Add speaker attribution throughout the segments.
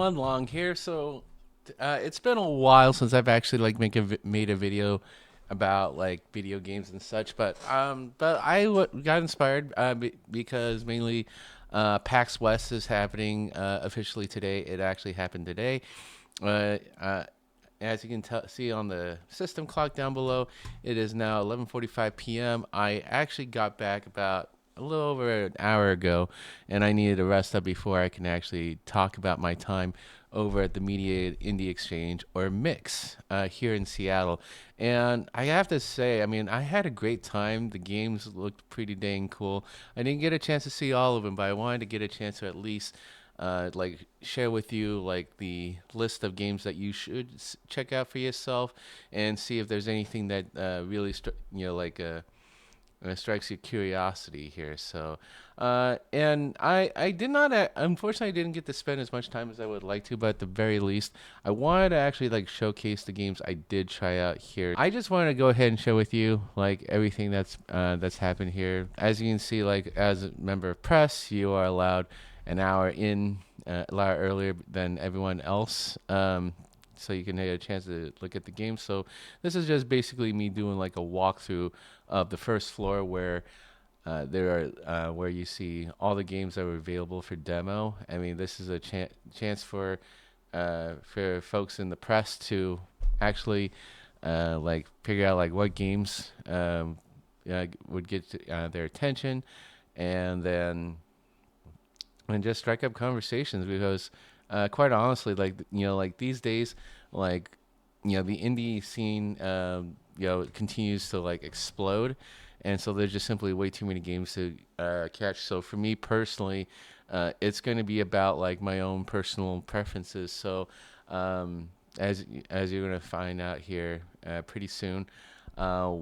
Speaker 1: everyone, Long here. It's been a while since I've actually made a video about like video games and such, but got inspired because mainly PAX West is happening officially today. It actually happened today. Uh, uh, as you can see on the system clock down below, it is now 11:45 p.m. I actually got back about a little over an hour ago, and I needed to rest up before I can actually talk about my time over at the Media Indie Exchange, or Mix, here in Seattle. And I have to say, I mean, I had a great time. The games looked pretty dang cool. I didn't get a chance to see all of them, but I wanted to get a chance to at least like share with you like the list of games that you should check out for yourself, and see if there's anything that really strikes your curiosity here. And I did not, unfortunately, I didn't get to spend as much time as I would like to, but at the very least, I wanted to actually like showcase the games I did try out here. I just wanted to go ahead and share with you like everything that's happened here. As you can see, like as a member of press, you are allowed an hour in, a lot earlier than everyone else. So you can get a chance to look at the game. So this is just basically me doing like a walkthrough of the first floor where you see all the games that were available for demo. I mean, this is a chance for folks in the press to actually like figure out like what games would get their attention, and then and just strike up conversations, because quite honestly, like like these days, like the indie scene continues to like explode, and so there's just simply way too many games to catch. So for me personally, it's going to be about like my own personal preferences. So um, as you're going to find out here pretty soon, uh,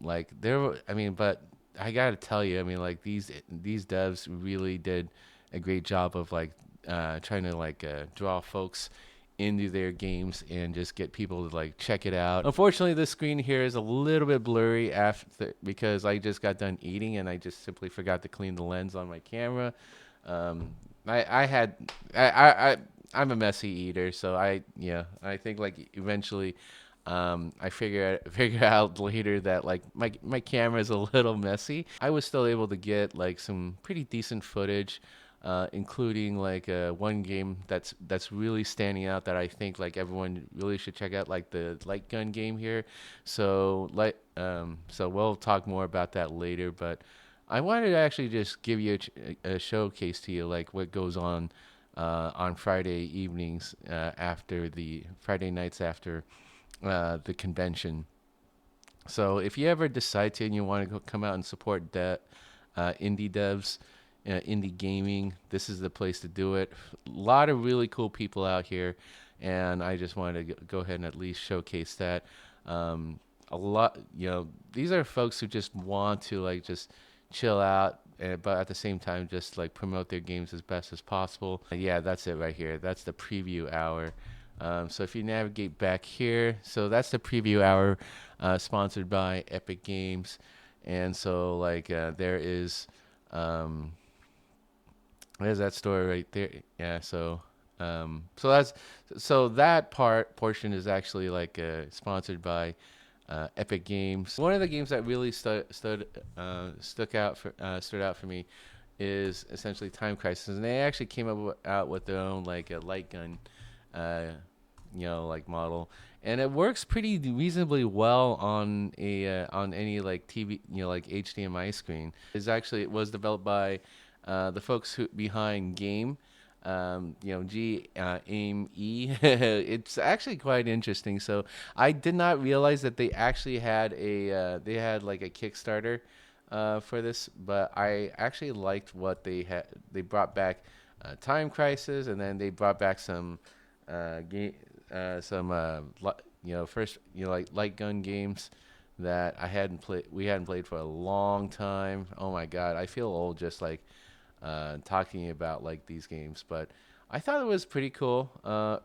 Speaker 1: like I mean, but I gotta tell you, I mean, like these devs really did a great job of like trying to like draw folks into their games and just get people to like check it out. Unfortunately, the screen here is a little bit blurry after, because I just got done eating and I just simply forgot to clean the lens on my camera. Um, I had I I'm a messy eater, so I think like eventually I figure out later that like my camera is a little messy. I was still able to get like some pretty decent footage, including like one game that's really standing out that I think like everyone really should check out, like the light gun game here. So we'll talk more about that later, but I wanted to actually just give you a showcase to you like what goes on Friday evenings, after the Friday nights after the convention. So if you ever decide to and you want to come out and support indie devs, indie gaming, this is the place to do it. A lot of really cool people out here, and I just wanted to go ahead and at least showcase that. Um, a lot, these are folks who just want to like just chill out, but at the same time just like promote their games as best as possible. Yeah, that's it right here. That's the preview hour. So if you navigate back here, so that's the preview hour, sponsored by Epic Games, and so like um, there's that story right there. Yeah, so that portion is actually like sponsored by Epic Games. One of the games that really stood out for me is essentially Time Crisis, and they actually came out with their own like a light gun, uh, like model, and it works pretty reasonably well on any like TV, like HDMI screen. It was developed by the folks behind Game, AIM E. It's actually quite interesting. So I did not realize that they had like a Kickstarter for this, but I actually liked what they had. They brought back Time Crisis, and then they brought back game some first like light gun games that we hadn't played for a long time. Oh my god, I feel old just like talking about like these games, but I thought it was pretty cool.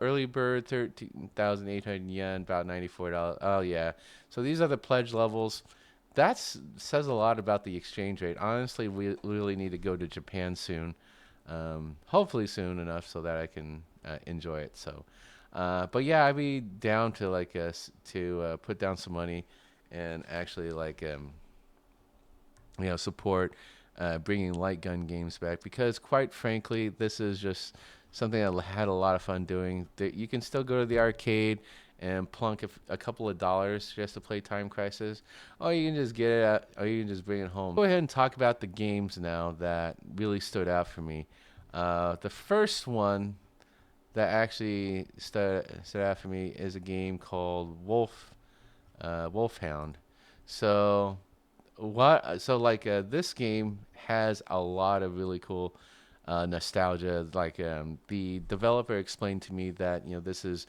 Speaker 1: Early bird 13,800 yen, about $94. Oh yeah. So these are the pledge levels. That says a lot about the exchange rate. Honestly, we really need to go to Japan soon. Hopefully soon enough so that I can enjoy it. So, but yeah, I'd be down to put down some money and actually support bringing light gun games back, because quite frankly, this is just something I had a lot of fun doing. You can still go to the arcade and plunk a couple of dollars just to play Time Crisis, or you can just get it at, or you can just bring it home. Go ahead and talk about the games now that really stood out for me. The first one that actually stood out for me is a game called Wolfhound. So this game has a lot of really cool nostalgia. The developer explained to me that this is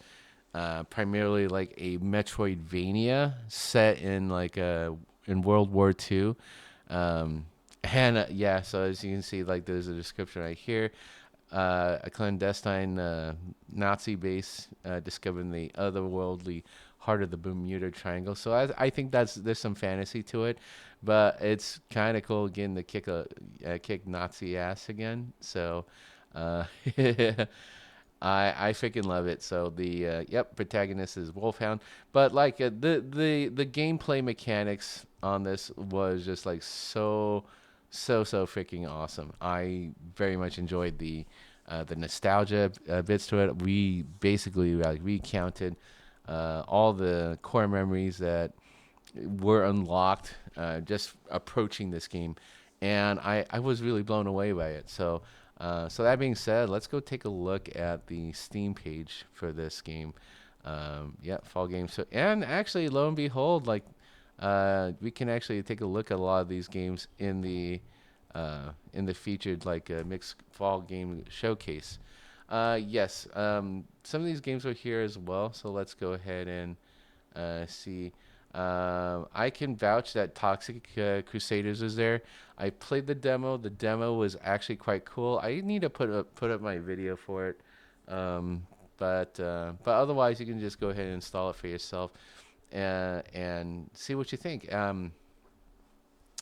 Speaker 1: primarily like a Metroidvania set in World War II. Yeah, so as you can see, like there's a description right here. A clandestine Nazi base discovered in the otherworldly heart of the Bermuda Triangle. So I think there's some fantasy to it, but it's kind of cool getting to kick Nazi ass again. So uh, I freaking love it. So the protagonist is Wolfhound, but the gameplay mechanics on this was just like so freaking awesome. I very much enjoyed the nostalgia bits to it. We basically like recounted all the core memories that were unlocked just approaching this game, and I was really blown away by it. So that being said, let's go take a look at the Steam page for this game. Yeah, fall game. So and actually, lo and behold, we can actually take a look at a lot of these games in the featured mixed fall game showcase. Yes, some of these games are here as well. So let's go ahead and see. I can vouch that Toxic Crusaders is there. I played the demo. The demo was actually quite cool. I need to put up my video for it. But otherwise, you can just go ahead and install it for yourself and see what you think.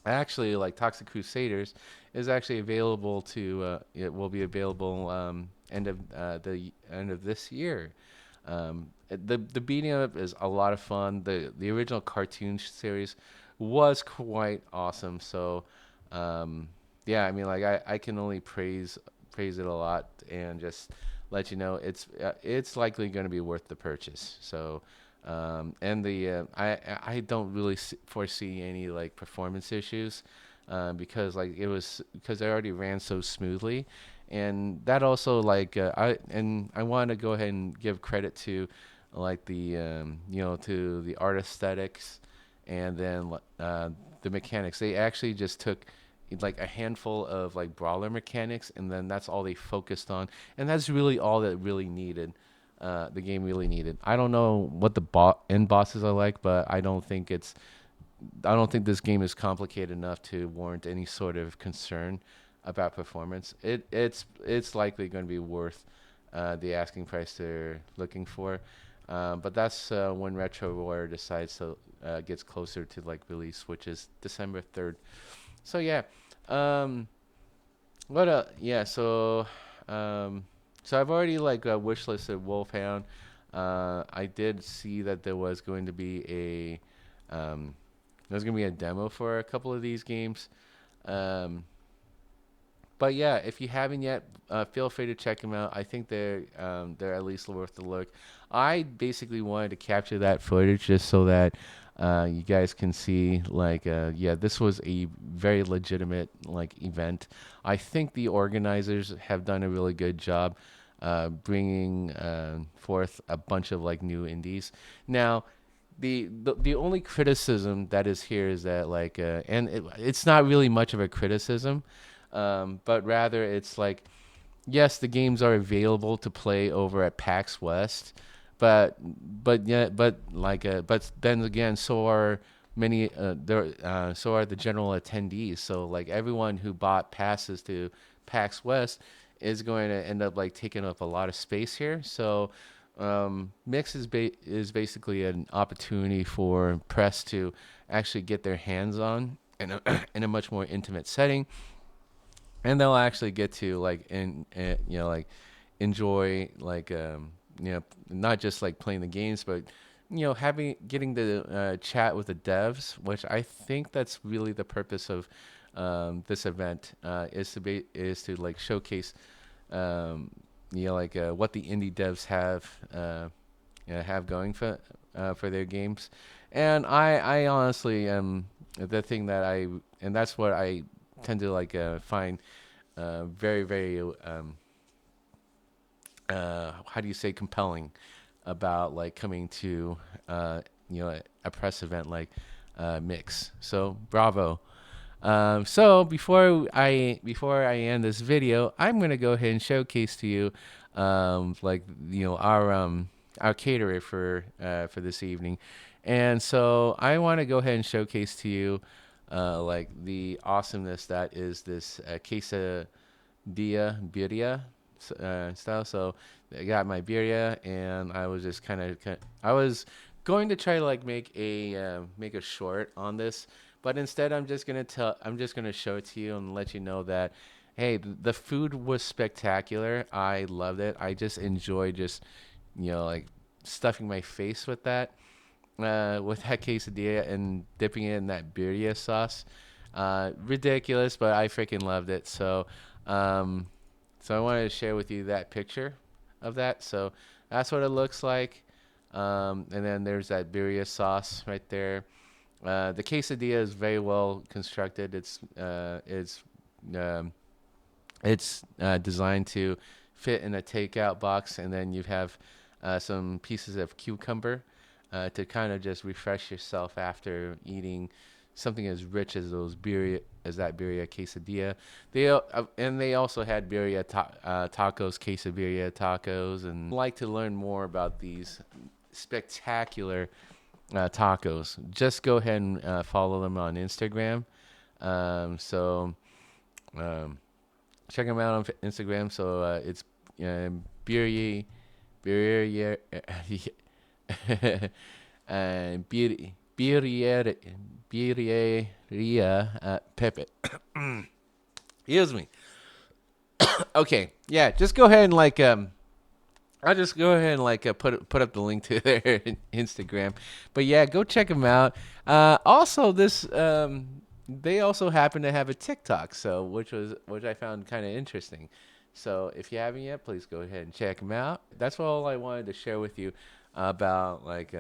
Speaker 1: Actually, like Toxic Crusaders is actually available it will be available the end of this year. The beating up is a lot of fun. The original cartoon series was quite awesome. So yeah, I mean, I can only praise it a lot and just let you know it's likely going to be worth the purchase. So and I don't really foresee any like performance issues because I already ran so smoothly, and that also I want to go ahead and give credit to to the art aesthetics, and then the mechanics. They actually just took like a handful of like brawler mechanics, and then that's all they focused on, and that's really all that really needed. The game really needed. I don't know what the end bosses are like, but I don't think this game is complicated enough to warrant any sort of concern about performance. It's likely going to be worth the asking price they're looking for. But that's when RetroWare decides to gets closer to like release, which is December 3rd. So yeah, um, what yeah, so I've already wishlisted Wolfhound. I did see that there was gonna be a demo for a couple of these games. Um, but yeah, if you haven't yet, feel free to check them out. I think they're at least worth the look. I basically wanted to capture that footage just so that you guys can see yeah, this was a very legitimate like event. I think the organizers have done a really good job bringing forth a bunch of like new indies. Now, the only criticism that is here is that it's not really much of a criticism, but rather it's like, yes, the games are available to play over at PAX West, but then again, so are so are the general attendees. So like everyone who bought passes to PAX West is going to end up like taking up a lot of space here. So Mix is basically an opportunity for press to actually get their hands on in a much more intimate setting, and they'll actually get to enjoy like not just like playing the games, but having getting to chat with the devs, which I think that's really the purpose of this event, is to like showcase um, like what the indie devs have going for their games. And I honestly am the thing that I and that's what I tend to like find very very how do you say, compelling about like coming to a press event like Mix. So bravo. So before I end this video, I'm gonna go ahead and showcase to you like our caterer for this evening, and so I want to go ahead and showcase to you like the awesomeness that is this quesadilla birria style. So I got my birria, and I was just I was going to try to like make a short on this, but instead I'm just gonna show it to you and let you know that hey, the food was spectacular. I loved it. I just enjoyed just like stuffing my face with that quesadilla and dipping it in that birria sauce. Ridiculous, but I freaking loved it. Um, so I wanted to share with you that picture of that. So that's what it looks like. And then there's that birria sauce right there. The quesadilla is very well constructed. Um, it's designed to fit in a takeout box, and then you have some pieces of cucumber to kind of just refresh yourself after eating something as rich as that birria quesadilla. And they also had tacos, quesadilla tacos, and like to learn more about these spectacular tacos. Just go ahead and follow them on Instagram. So. Check them out on Instagram. So it's Birria, Birria, Birria, Birria Pepe. Excuse me. Okay, yeah, just go ahead and like I'll just go ahead and like put up the link to their Instagram. But yeah, go check them out. Also, this they also happen to have a TikTok, so which I found kind of interesting. So if you haven't yet, please go ahead and check them out. That's all I wanted to share with you about like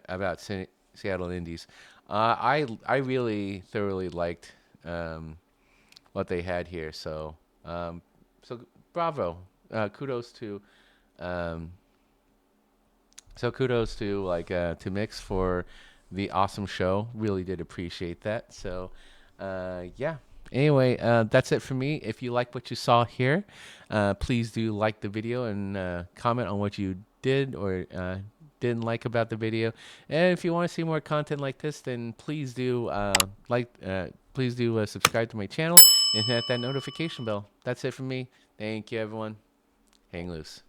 Speaker 1: about Seattle Indies. I really thoroughly liked what they had here. So bravo, kudos to um, kudos to like to Mix for the awesome show. Really did appreciate that. So yeah. Anyway, that's it for me. If you like what you saw here, please do like the video and comment on what you did or didn't like about the video. And if you want to see more content like this, then please do subscribe to my channel and hit that notification bell. That's it for me. Thank you, everyone. Hang loose.